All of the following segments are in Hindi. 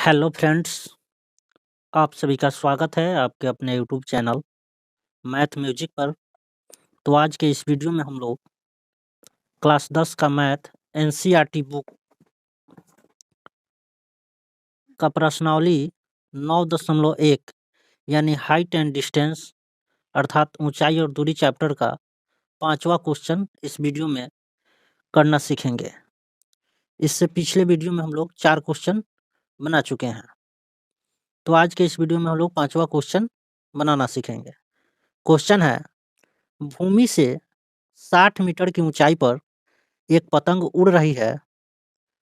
हेलो फ्रेंड्स, आप सभी का स्वागत है आपके अपने यूट्यूब चैनल मैथ म्यूजिक पर। तो आज के इस वीडियो में हम लोग क्लास 10 का मैथ एनसीईआरटी बुक का प्रश्नावली 9.1 यानी हाइट एंड डिस्टेंस अर्थात ऊंचाई और दूरी चैप्टर का 5वां क्वेश्चन इस वीडियो में करना सीखेंगे। इससे पिछले वीडियो में हम लोग 4 क्वेश्चन बना चुके हैं। तो आज के इस वीडियो में हम लोग 5वां क्वेश्चन बनाना सीखेंगे। क्वेश्चन है, भूमि से 60 मीटर की ऊंचाई पर एक पतंग उड़ रही है।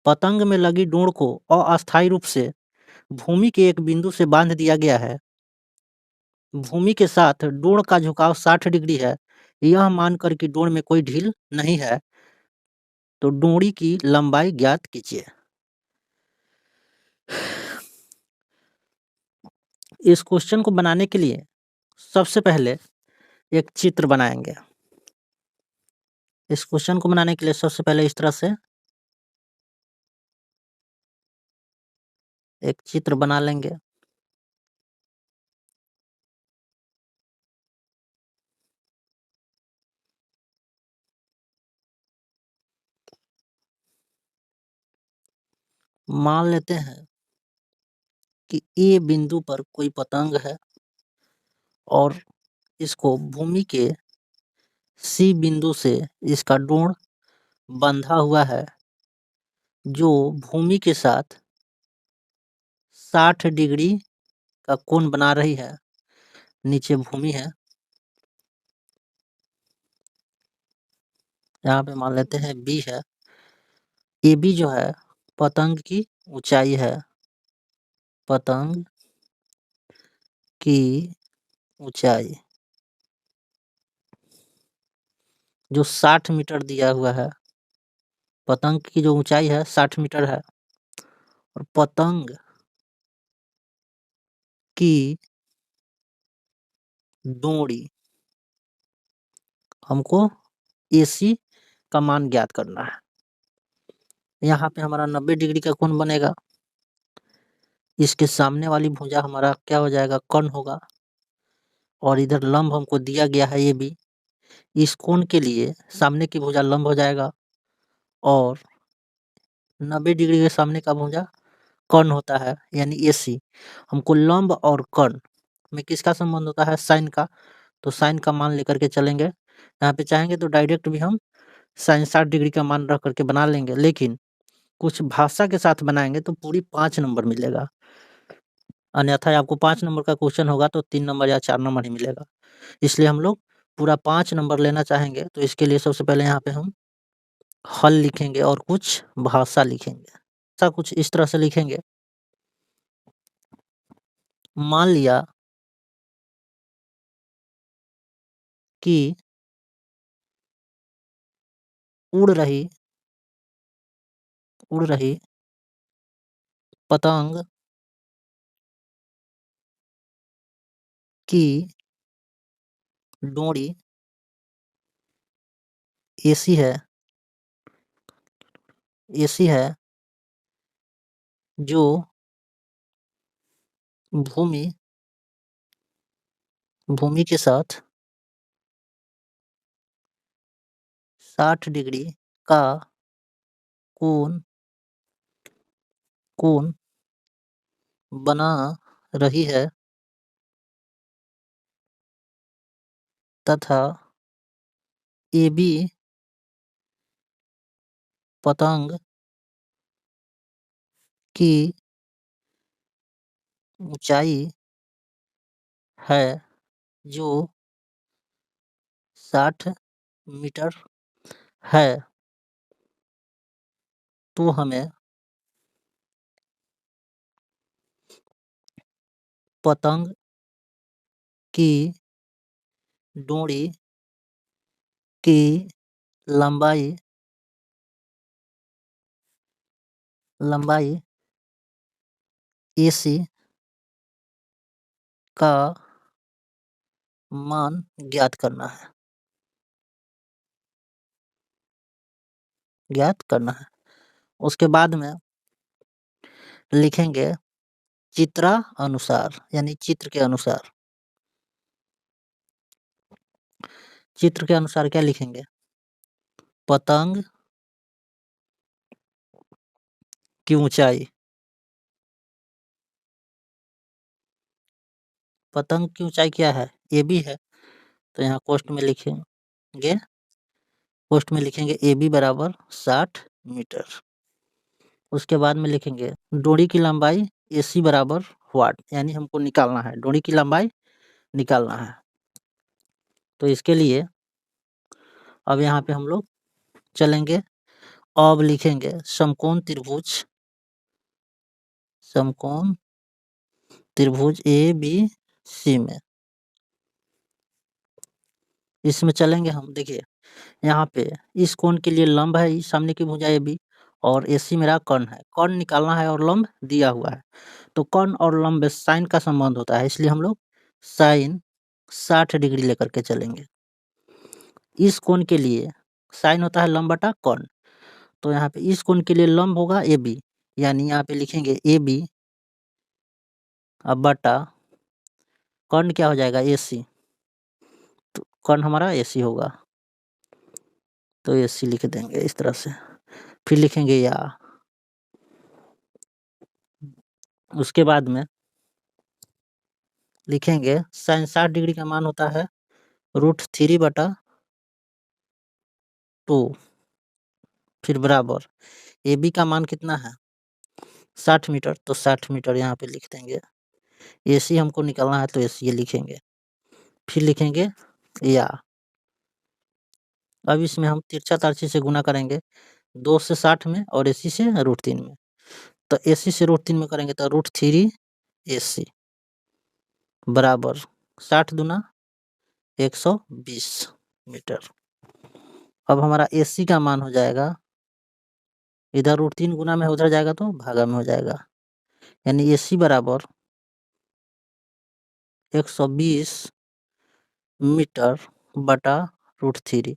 पतंग में लगी डोर को अस्थायी रूप से भूमि के एक बिंदु से बांध दिया गया है। भूमि के साथ डोर का झुकाव 60 डिग्री है। यह मानकर कि डोर में कोई ढील नहीं है, तो डोरी की लंबाई ज्ञात कीजिए। इस क्वेश्चन को बनाने के लिए सबसे पहले एक चित्र बनाएंगे। इस क्वेश्चन को बनाने के लिए सबसे पहले इस तरह से एक चित्र बना लेंगे। मान लेते हैं कि ए बिंदु पर कोई पतंग है और इसको भूमि के सी बिंदु से इसका डोर बंधा हुआ है, जो भूमि के साथ 60 डिग्री का कोण बना रही है। नीचे भूमि है, यहाँ पे मान लेते हैं बी है। ए बी जो है पतंग की ऊंचाई है। पतंग की ऊंचाई जो 60 मीटर दिया हुआ है। पतंग की जो ऊंचाई है 60 मीटर है और पतंग की डोरी हमको एसी का मान ज्ञात करना है। यहाँ पे हमारा 90 डिग्री का कोण बनेगा। इसके सामने वाली भुजा हमारा क्या हो जाएगा, कर्ण होगा। और इधर लंब हमको दिया गया है ये भी। इस कोण के लिए सामने की भुजा लंब हो जाएगा और 90 डिग्री के सामने का भुजा कर्ण होता है, यानी एसी। हमको लंब और कर्ण में किसका संबंध होता है, साइन का। तो साइन का मान लेकर के चलेंगे। यहाँ पे चाहेंगे तो डायरेक्ट भी हम साइन 60 डिग्री का मान रख करके बना लेंगे, लेकिन कुछ भाषा के साथ बनाएंगे तो पूरी 5 नंबर मिलेगा। अन्यथा आपको 5 नंबर का क्वेश्चन होगा तो 3 नंबर या 4 नंबर ही मिलेगा। इसलिए हम लोग पूरा 5 नंबर लेना चाहेंगे, तो इसके लिए सबसे पहले यहाँ पे हम हल लिखेंगे और कुछ भाषा लिखेंगे। ऐसा कुछ इस तरह से लिखेंगे। मान लिया कि उड़ रही पतंग की डोरी ऐसी है जो भूमि के साथ 60 डिग्री का कोण बना रही है तथा AB पतंग की ऊंचाई है जो 60 मीटर है। तो हमें पतंग की डोरी की लंबाई AC का मान ज्ञात करना है। उसके बाद में लिखेंगे चित्रानुसार यानी चित्र के अनुसार। चित्र के अनुसार क्या लिखेंगे? पतंग की ऊँचाई। पतंग की ऊँचाई क्या है? AB है, तो यहाँ कोष्ठ में लिखेंगे AB बराबर 60 मीटर। उसके बाद में लिखेंगे डोरी की लंबाई AC बराबर वाट, यानी हमको निकालना है, डोरी की लंबाई निकालना है। तो इसके लिए अब यहाँ पे हम लोग चलेंगे, अब लिखेंगे समकोण त्रिभुज ABC में। इसमें चलेंगे हम, देखिए यहाँ पे इस कोण के लिए लंब है सामने की भुजा AB और AC मेरा कर्ण है, कर्ण निकालना है और लंब दिया हुआ है। तो कर्ण और लंब में साइन का संबंध होता है, इसलिए हम लोग साइन 60 डिग्री लेकर के चलेंगे। इस कोण के लिए साइन होता है लंब बटा कर्ण, तो यहाँ पे इस कोण के लिए लंब होगा AB, यानी यहाँ पे लिखेंगे AB अब बटा कर्ण क्या हो जाएगा AC, तो कर्ण हमारा AC होगा, तो AC लिख देंगे इस तरह से। फिर लिखेंगे या, उसके बाद में लिखेंगे साइन 60 डिग्री का मान होता है √3/2, फिर बराबर AB का मान कितना है 60 मीटर, तो 60 मीटर यहाँ पे लिख देंगे। AC हमको निकालना है तो AC ये लिखेंगे, फिर लिखेंगे या। अब इसमें हम तिरछा तारछी से गुना करेंगे, 2 से 60 में और AC से √3 में, तो AC से √3 में करेंगे तो √3 AC बराबर 60 दूना 120 मीटर। अब हमारा AC का मान हो जाएगा, इधर √3 गुना में उधर जाएगा तो भागा में हो जाएगा, यानी AC बराबर 120 मीटर बटा √3।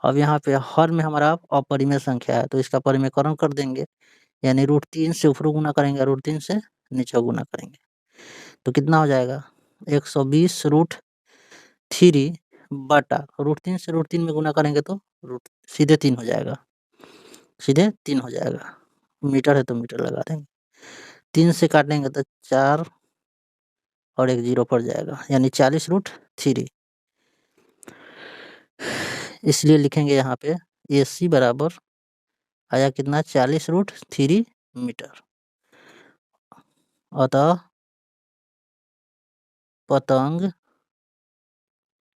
अब यहाँ पे हर में हमारा अपरिमेय संख्या है, तो इसका परिमेयकरण कर देंगे, यानी √3 से ऊपर गुना करेंगे, √3 से नीचे गुना करेंगे, तो कितना हो जाएगा 120 √3 बटा √3 से √3 में गुना करेंगे तो सीधे 3 हो जाएगा, सीधे 3 हो जाएगा, मीटर है तो मीटर लगा देंगे, 3 से काटेंगे तो 4 और 1 0 पड़ जाएगा, यानी 40 √3। इसलिए लिखेंगे यहाँ पे AC बराबर आया कितना 40 √3 मीटर। अतः पतंग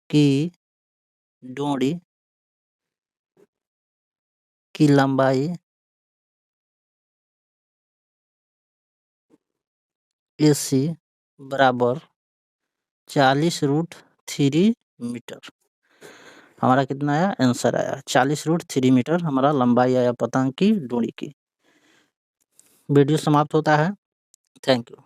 की डोरी की लंबाई AC बराबर 40 √3 मीटर। हमारा कितना आया आंसर आया 40 √3 मीटर हमारा लंबाई आया पतंग की डोरी की। वीडियो समाप्त होता है। Thank you.